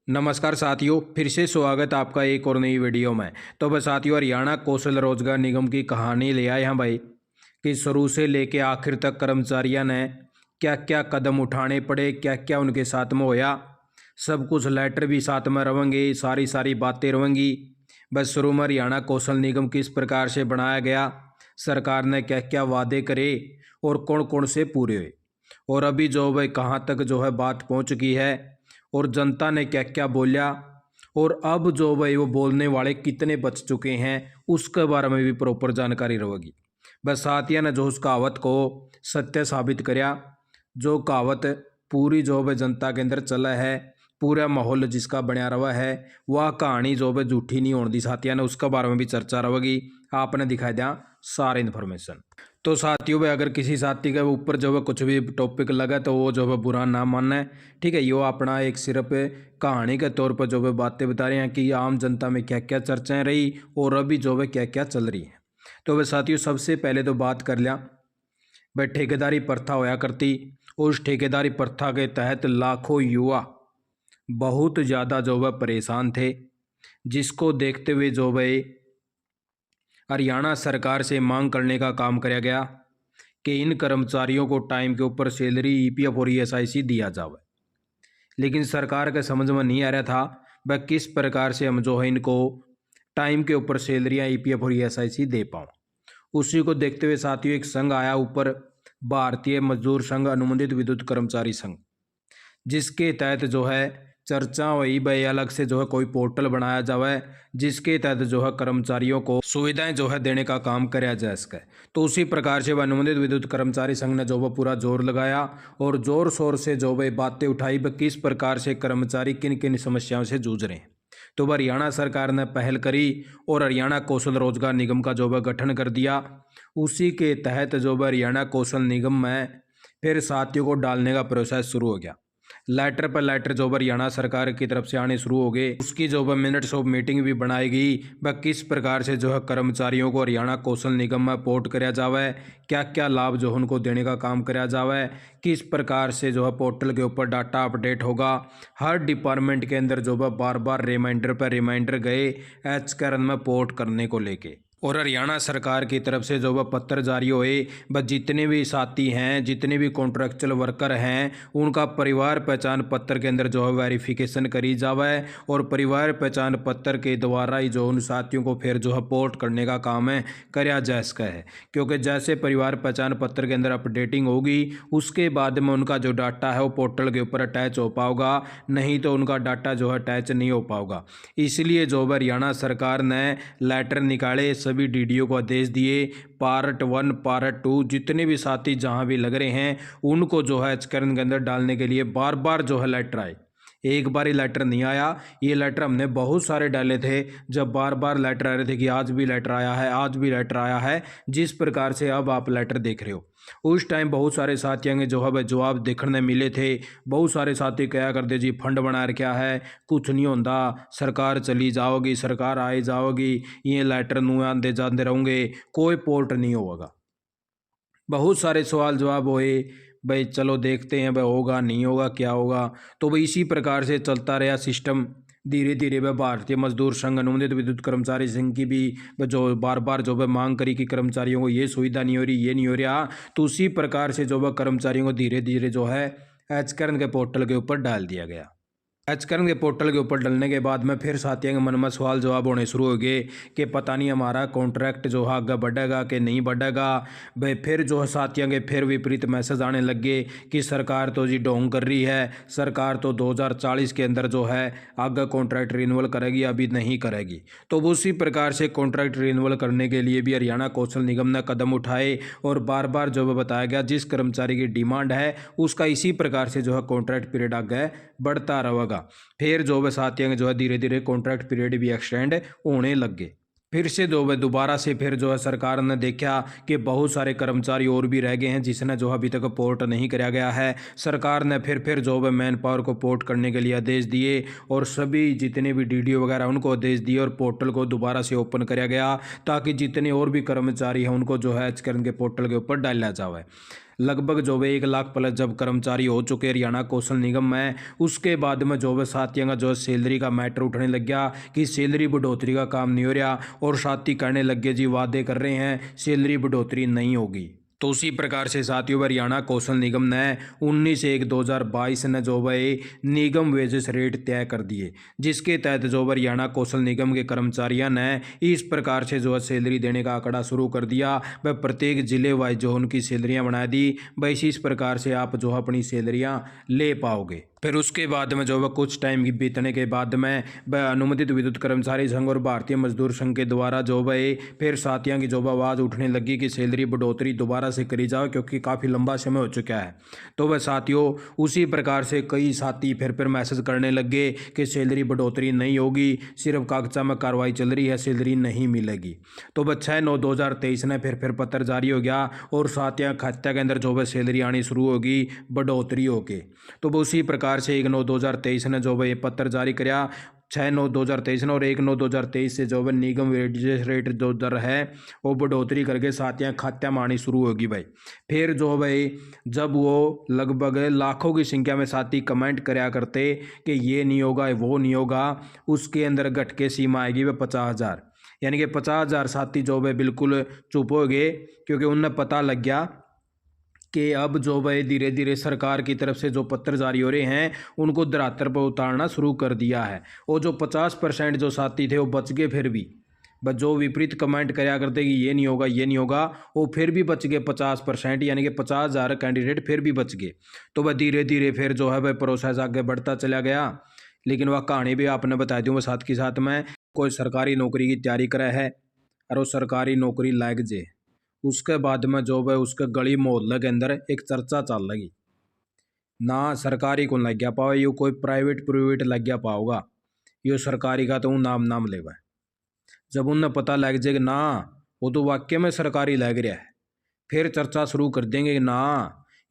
नमस्कार साथियों, फिर से स्वागत आपका एक और नई वीडियो में। तो बस साथियों, हरियाणा कौशल रोजगार निगम की कहानी ले आए हैं भाई कि शुरू से लेके आखिर तक कर्मचारियों ने क्या क्या कदम उठाने पड़े, क्या क्या उनके साथ में होया। सब कुछ लेटर भी साथ में रहेंगे, सारी बातें रहेंगी। बस शुरू में हरियाणा कौशल निगम किस प्रकार से बनाया गया, सरकार ने क्या क्या वादे करे और कौन कौन से पूरे हुए, और अभी जो भाई कहाँ तक जो है बात पहुँच चुकी है और जनता ने क्या क्या बोलिया, और अब जो भाई वो बोलने वाले कितने बच चुके हैं उसके बारे में भी प्रॉपर जानकारी रहेगी। बस साथिया ने जो उस कहावत को सत्य साबित करया, जो कहावत पूरी जो भाई जनता के अंदर चला है, पूरा माहौल जिसका बनया रहा है, वह कहानी जो भाई झूठी नहीं होने दी साथिया ने, उसके बारे में भी चर्चा रहेगी। आपने दिखाई दिया सारे इन्फॉर्मेशन। तो साथियों भाई, अगर किसी साथी के ऊपर जो है कुछ भी टॉपिक लगा तो वो जो है बुरा ना मानना है, ठीक है। यो अपना एक सिर्फ कहानी के तौर पर जो है बातें बता रहे हैं कि आम जनता में क्या क्या चर्चाएं रही और अभी जो है क्या क्या चल रही है। तो वह साथियों, सबसे पहले तो बात कर लिया भाई ठेकेदारी प्रथा होया करती। उस ठेकेदारी प्रथा के तहत लाखों युवा बहुत ज़्यादा जो है परेशान थे, जिसको देखते हुए जो भाई हरियाणा सरकार से मांग करने का काम किया गया कि इन कर्मचारियों को टाइम के ऊपर सैलरी, ईपीएफ और ईएसआईसी दिया जावे। लेकिन सरकार के समझ में नहीं आ रहा था वह किस प्रकार से हम जो है इनको टाइम के ऊपर सैलरियाँ, ईपीएफ और ईएसआईसी दे पाऊँ। उसी को देखते हुए साथियों एक संघ आया ऊपर, भारतीय मजदूर संघ अनुबंधित विद्युत कर्मचारी संघ, जिसके तहत जो है चर्चा हुई भाई अलग से जो है कोई पोर्टल बनाया जाए जिसके तहत जो है कर्मचारियों को सुविधाएं जो है देने का काम कराया जाए इसका। तो उसी प्रकार से अनुबंधित विद्युत कर्मचारी संघ ने जो है पूरा जोर लगाया और जोर शोर से जो भाई बातें उठाई भाई किस प्रकार से कर्मचारी किन किन समस्याओं से जूझ रहे हैं। तो वह हरियाणा सरकार ने पहल करी और हरियाणा कौशल रोजगार निगम का जो है गठन कर दिया। उसी के तहत जो है हरियाणा कौशल निगम में फिर साथियों को डालने का प्रोसेस शुरू हो गया। लेटर पर लेटर जो हरियाणा सरकार की तरफ से आने शुरू हो गए। उसकी जो है मिनट्स ऑफ मीटिंग भी बनाई गई, वह किस प्रकार से जो है कर्मचारियों को हरियाणा कौशल निगम में पोर्ट कराया जावे, क्या क्या लाभ जो उनको देने का काम कराया जावे, किस प्रकार से जो है पोर्टल के ऊपर डाटा अपडेट होगा। हर डिपार्टमेंट के अंदर जो है बार बार रिमाइंडर पर रिमाइंडर गए एचकरण में पोर्ट करने को लेके, और हरियाणा सरकार की तरफ से जो वह पत्र जारी हुए बस जितने भी साथी हैं, जितने भी कॉन्ट्रैक्चुअल वर्कर हैं, उनका परिवार पहचान पत्र के अंदर जो है वेरिफिकेशन करी जावे और परिवार पहचान पत्र के द्वारा ही जो उन साथियों को फिर जो है पोर्ट करने का काम है कराया जा सका है। क्योंकि जैसे परिवार पहचान पत्र के अंदर अपडेटिंग होगी उसके बाद में उनका जो डाटा है वो पोर्टल के ऊपर अटैच हो पाएगा, नहीं तो उनका डाटा जो है अटैच नहीं हो पाएगा। इसलिए जो हरियाणा सरकार ने लेटर निकाले, सभी डीडीओ को आदेश दिए, पार्ट 1 पार्ट 2 जितने भी साथी जहां भी लग रहे हैं उनको जो है एचकरण के अंदर डालने के लिए बार बार जो है लेटर आए। एक बार ही लेटर नहीं आया, ये लेटर हमने बहुत सारे डाले थे, जब बार बार लेटर आ रहे थे कि आज भी लेटर आया है, आज भी लेटर आया है, जिस प्रकार से अब आप लेटर देख रहे हो। उस टाइम बहुत सारे साथियों के जो है जवाब देखने मिले थे। बहुत सारे साथी कहा करते जी फंड बना रखा है, कुछ नहीं होता, सरकार चली जाओगी, सरकार आई जाओगी, ये लेटर नू आते जाते रहोगे, कोई पोर्ट नहीं होगा। बहुत सारे सवाल जवाब हुए, भाई चलो देखते हैं भाई होगा नहीं होगा क्या होगा। तो भाई इसी प्रकार से चलता रहा सिस्टम। धीरे धीरे वह भारतीय मजदूर संघ अनुबंधित विद्युत कर्मचारी संघ की भी जो बार बार जो है मांग करी कि कर्मचारियों को ये सुविधा नहीं हो रही, ये नहीं हो रहा, तो उसी प्रकार से जो है कर्मचारियों को धीरे धीरे जो है एचकरण के पोर्टल के ऊपर डाल दिया गया। एचकरण के पोर्टल के ऊपर डलने के बाद में फिर साथियों के मन में सवाल जवाब होने शुरू हो गए कि पता नहीं हमारा कॉन्ट्रैक्ट जो है आगे बढ़ेगा कि नहीं बढ़ेगा। भाई फिर जो है साथियों के फिर विपरीत मैसेज आने लग गए कि सरकार तो जी ढोंग कर रही है, सरकार तो 2040 के अंदर जो है आगे कॉन्ट्रैक्ट रिन्यूअल करेगी, अभी नहीं करेगी। तो उसी प्रकार से कॉन्ट्रैक्ट रिन्यूअल करने के लिए भी हरियाणा कौशल निगम ने कदम उठाए और बार बार जो है बताया गया जिस कर्मचारी की डिमांड है उसका इसी प्रकार से जो है कॉन्ट्रैक्ट पीरियड आगे बढ़ता रहेगा। फिर जो है साथियों जो है धीरे धीरे कॉन्ट्रैक्ट पीरियड भी एक्सटेंड होने लग गए। फिर से जो है दोबारा से फिर जो है सरकार ने देखा कि बहुत सारे कर्मचारी और भी रह गए हैं जिसने जो अभी तक पोर्ट नहीं कराया गया है। सरकार ने फिर जो है मैन पावर को पोर्ट करने के लिए आदेश दिए और सभी जितने भी डीडीओ वगैरह उनको आदेश दिए और पोर्टल को दोबारा से ओपन कराया गया ताकि जितने और भी कर्मचारी हैं उनको जो है एचकरण के पोर्टल के ऊपर डाला जाए। लगभग जो है 1 लाख प्लस जब कर्मचारी हो चुके हरियाणा कौशल निगम में, उसके बाद में जो है साथियों का जो सैलरी का मैटर उठने लग गया कि सैलरी बढ़ोतरी का काम नहीं हो रहा, और साथी कहने लग गए जी वादे कर रहे हैं सैलरी बढ़ोतरी नहीं होगी। तो उसी प्रकार से साथियों हरियाणा कौशल निगम ने 19/1/2022 ने जो है निगम वेजेस रेट तय कर दिए, जिसके तहत जो हरियाणा कौशल निगम के कर्मचारियों ने इस प्रकार से जो है सैलरी देने का आंकड़ा शुरू कर दिया। वह प्रत्येक जिले वाइज जो उनकी सैलरियाँ बना दी, बस इस प्रकार से आप जो अपनी सैलरियाँ ले पाओगे। फिर उसके बाद में जो है कुछ टाइम की बीतने के बाद में वह अनुमोदित विद्युत कर्मचारी संघ और भारतीय मजदूर संघ के द्वारा जो है फिर साथियों की जो आवाज़ उठने लगी कि सैलरी बढ़ोतरी दोबारा से करी जाओ, क्योंकि काफ़ी लंबा समय हो चुका है। तो वह साथियों उसी प्रकार से कई साथी फिर मैसेज करने लगे कि सैलरी बढ़ोतरी नहीं होगी, सिर्फ कागजा में कार्रवाई चल रही है, सैलरी नहीं मिलेगी। तो वह 6/9/2023 ने फिर पत्र जारी हो गया और साथियों खाते के अंदर जो है सैलरी आनी शुरू होगी बढ़ोतरी होके। तो वो उसी प्रकार से 1/9/2023 ने जो है ये पत्र जारी किया 6/9/2023 ने, और 1/9/2023 से जो है निगम वेजेस रेट जो दर है वो बढ़ोतरी करके साथियाँ खात्या में आनी शुरू होगी भाई। फिर जो भाई जब वो लगभग लाखों की संख्या में साथी कमेंट कराया करते कि ये नहीं होगा वो नहीं होगा, उसके अंदर घट के सीमा आएगी वह 50,000, यानी कि 50,000 साथी जो है बिल्कुल चुप हो गए, क्योंकि उन्हें पता लग गया कि अब जो है धीरे धीरे सरकार की तरफ से जो पत्र जारी हो रहे हैं उनको धरातल पर उतारना शुरू कर दिया है। और जो 50% जो साथी थे वो बच गए, फिर भी बस जो विपरीत कमेंट कराया करते कि ये नहीं होगा ये नहीं होगा, वो फिर भी बच गए 50%, यानी कि 50,000 कैंडिडेट फिर भी बच गए। तो वह धीरे धीरे फिर जो है वह प्रोसेस आगे बढ़ता चला गया। लेकिन वह कहानी भी आपने बता दी, वो साथ के साथ में कोई सरकारी नौकरी की तैयारी करे है और वो सरकारी नौकरी लग जाए, उसके बाद में जो है उसके गली मोहल्ले के अंदर एक चर्चा चल लगी ना सरकारी को लग गया पाओ, ये कोई प्राइवेट लग गया पाओगा, ये सरकारी का तो नाम लेवा। जब उन्हें पता लग जाए कि ना वो तो वाक्य में सरकारी लग रहा है, फिर चर्चा शुरू कर देंगे कि ना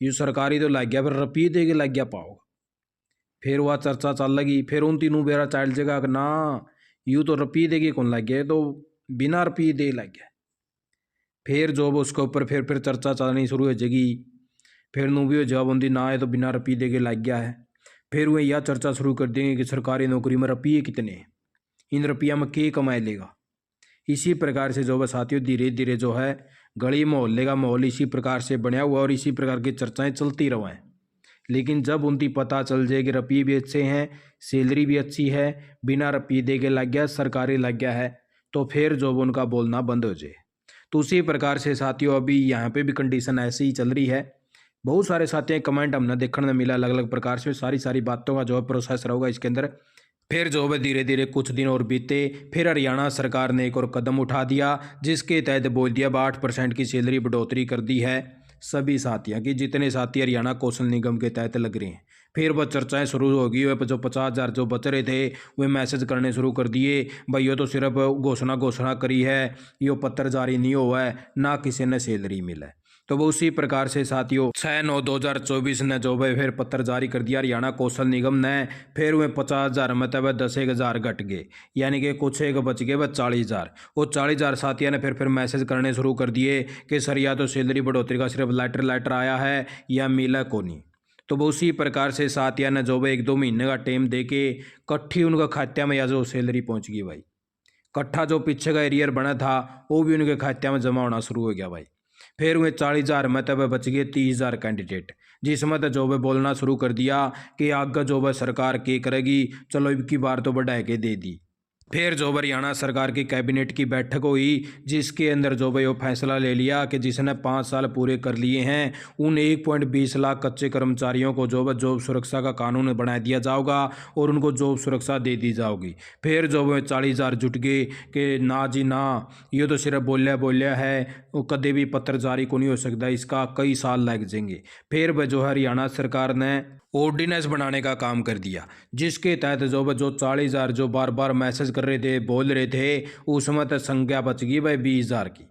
ये सरकारी तो लग गया, फिर रपी दे के लग गया पाओगा। फिर वह चर्चा चल लगी, फिर उन तीनों बेरा चल जाएगा कि ना यूँ तो रपी दे के कौन लग गया, तो बिना रपी दे लग गया। फिर जो उसके ऊपर फिर चर्चा चलनी शुरू हो जाएगी, फिर नू भी जवाब होंगी ना ये तो बिना रपी दे के लग गया है। फिर वह यह चर्चा शुरू कर देंगे कि सरकारी नौकरी में रपिए कितने हैं, इन रुपया में क्या कमाए लेगा। इसी प्रकार से जो है साथियों धीरे धीरे जो है गली मोहल्ले का माहौल इसी प्रकार से बना हुआ और इसी प्रकार की चर्चाएं चलती रहें। लेकिन जब उनकी पता चल जाए कि रपये भी अच्छे हैं, सैलरी भी अच्छी है, बिना रपये दे के लग गया, सरकारी लग गया है, तो फिर जो उनका बोलना बंद हो जाए। तो उसी प्रकार से साथियों अभी यहाँ पे भी कंडीशन ऐसी ही चल रही है। बहुत सारे साथियों कमेंट हमने देखने में मिला अलग अलग प्रकार से, सारी बातों का जो है प्रोसेस रहेगा इसके अंदर। फिर जो है धीरे धीरे कुछ दिन और बीते, फिर हरियाणा सरकार ने एक और कदम उठा दिया, जिसके तहत बोल दिया 8% की सैलरी बढ़ोतरी कर दी है सभी साथियों की, जितने साथी हरियाणा कौशल निगम के तहत लग रहे हैं। फिर वह चर्चाएं शुरू होगी, वह जो 50,000 जो बच रहे थे वे मैसेज करने शुरू कर दिए, भाई ये तो सिर्फ घोषणा करी है, ये पत्र जारी नहीं हुआ है, ना किसी ने सैलरी मिला है। तो वो उसी प्रकार से साथियों 6/9/2024 ने जो है फिर पत्र जारी कर दिया हरियाणा कौशल निगम ने। फिर वह 50,000 मतलब 10,000 घट गए, यानी कि कुछ एक बच गए वह 40,000। वो 40,000 साथियों ने फिर मैसेज करने शुरू कर दिए कि सर या तो सैलरी बढ़ोतरी का सिर्फ लेटर आया है या मिला को नहीं। तो वो उसी प्रकार से साथियों ने जो है 1-2 महीने का टाइम दे के कट्ठी उनका खात्या में या जो सैलरी पहुँच गई भाई। कट्ठा जो पीछे का एरियर बना था वो भी उनके खात्या में जमा होना शुरू हो गया भाई। फिर वे 40,000 में तब बच गए 30,000 कैंडिडेट, जिसमें तो जो है बोलना शुरू कर दिया कि आगे जो है सरकार क्या करेगी, चलो अब की बार तो बढ़ा के दे दी। फिर जो हरियाणा सरकार की कैबिनेट की बैठक हुई, जिसके अंदर जो भाई वो फैसला ले लिया कि जिसने 5 साल पूरे कर लिए हैं उन 1.20 लाख कच्चे कर्मचारियों को जो है जॉब सुरक्षा का कानून बना दिया जाएगा और उनको जॉब सुरक्षा दे दी जाएगी। फिर जो है 40,000 जुट गए कि ना जी ना, ये तो सिर्फ बोलिया है, वो कभी भी पत्र जारी को नहीं हो सकता, इसका कई साल लग जाएंगे। फिर वह जो हरियाणा सरकार ने ऑर्डिनेंस बनाने का काम कर दिया, जिसके तहत जो 40,000 जो बार बार मैसेज कर रहे थे बोल रहे थे, उसमें तो संख्या बच गई भाई 20,000 की।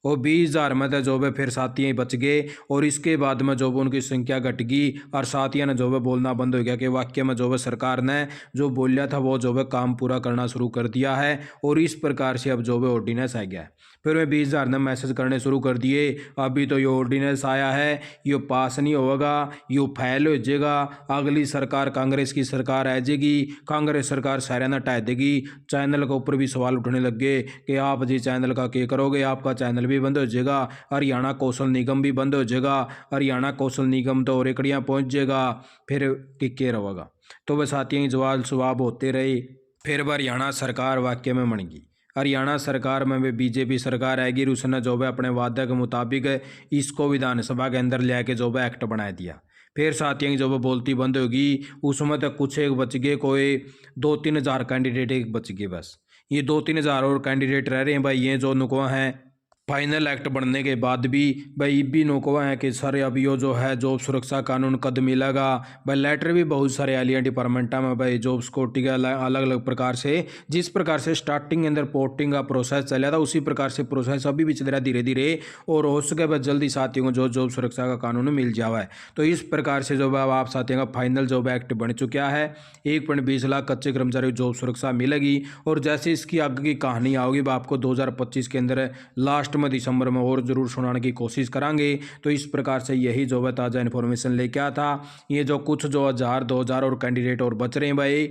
और 20,000 में तो जो है फिर साथियाँ बच गए और इसके बाद में जो उनकी संख्या घट गई और साथियों ने जो है बोलना बंद हो गया कि वाक्य में जो है सरकार ने जो बोलिया था वो जो है काम पूरा करना शुरू कर दिया है। और इस प्रकार से अब जो है ऑर्डिनेंस आ गया है। फिर मैं 20,000 ने मैसेज करने शुरू कर दिए, अभी तो ये ऑर्डिनेंस आया है, ये पास नहीं होगा, ये फेल हो जाएगा, अगली सरकार कांग्रेस की सरकार आ जाएगी, कांग्रेस सरकार सारे न हटा देगी। चैनल के ऊपर भी सवाल उठने लग गए कि आप जी चैनल का क्या करोगे, आपका चैनल भी बंद हो जाएगा, हरियाणा कौशल निगम भी बंद हो जाएगा, हरियाणा कौशल निगम तो रेकड़ियाँ पहुँच जाएगा, फिर क्या रहेगा। तो वह साथियों जवाब जवाब होते रहे। फिर हरियाणा सरकार वाक्य में बन गई। हरियाणा सरकार में वे बीजेपी सरकार आएगी, उसने जो है अपने वादे के मुताबिक इसको विधानसभा के अंदर ले आके जो है एक्ट बना दिया। फिर साथियों की जो वो बोलती बंद होगी, उसमें तो कुछ एक बच गए, कोई 2-3 हज़ार कैंडिडेट एक बच गए बस। ये 2-3 हज़ार और कैंडिडेट रह रहे हैं भाई, ये जो नुकवा हैं फाइनल एक्ट बनने के बाद भी भाई भी नौकवा है कि सर अब यो जो है जॉब सुरक्षा कानून कद मिलेगा भाई। लेटर भी बहुत सारे आलिया डिपार्टमेंटा में भाई जॉब सिक्योरिटी का अलग अलग प्रकार से, जिस प्रकार से स्टार्टिंग के अंदर पोर्टिंग का प्रोसेस चला था उसी प्रकार से प्रोसेस अभी भी चल रहा धीरे धीरे, और हो सके बस जल्दी साथियों को जो जॉब सुरक्षा का कानून मिल जावा है। तो इस प्रकार से जो है आप साथियों का फाइनल जॉब एक्ट बन चुका है। 1.20 लाख कच्चे कर्मचारियों को जॉब सुरक्षा मिलेगी, और जैसे इसकी आगे की कहानी आओगी वह आपको 2025 के अंदर लास्ट में दिसंबर में और जरूर सुनाने की कोशिश करेंगे। तो इस प्रकार से यही जो है ताज़ा इन्फॉर्मेशन लेके आया था। ये जो कुछ जो 1000-2000 और कैंडिडेट और बच रहे हैं भाई,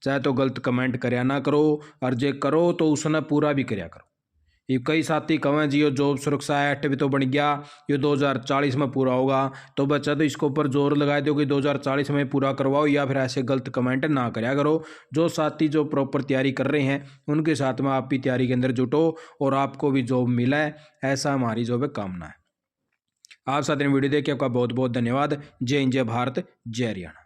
चाहे तो गलत कमेंट करया ना करो, और जे करो तो उसने पूरा भी करया करो। ये कई साथी कहें जी यो जॉब सुरक्षा एक्ट भी तो बन गया, ये 2040 में पूरा होगा, तो बच्चा तो इसके ऊपर जोर लगा दो कि 2040 में पूरा करवाओ, या फिर ऐसे गलत कमेंट ना करया करो। जो साथी जो प्रॉपर तैयारी कर रहे हैं उनके साथ में आप भी तैयारी के अंदर जुटो और आपको भी जॉब मिला है, ऐसा हमारी जो है कामना है। आप साथ ने वीडियो देखिए, आपका बहुत बहुत धन्यवाद। जय हिंद, जय भारत, जय हरियाणा।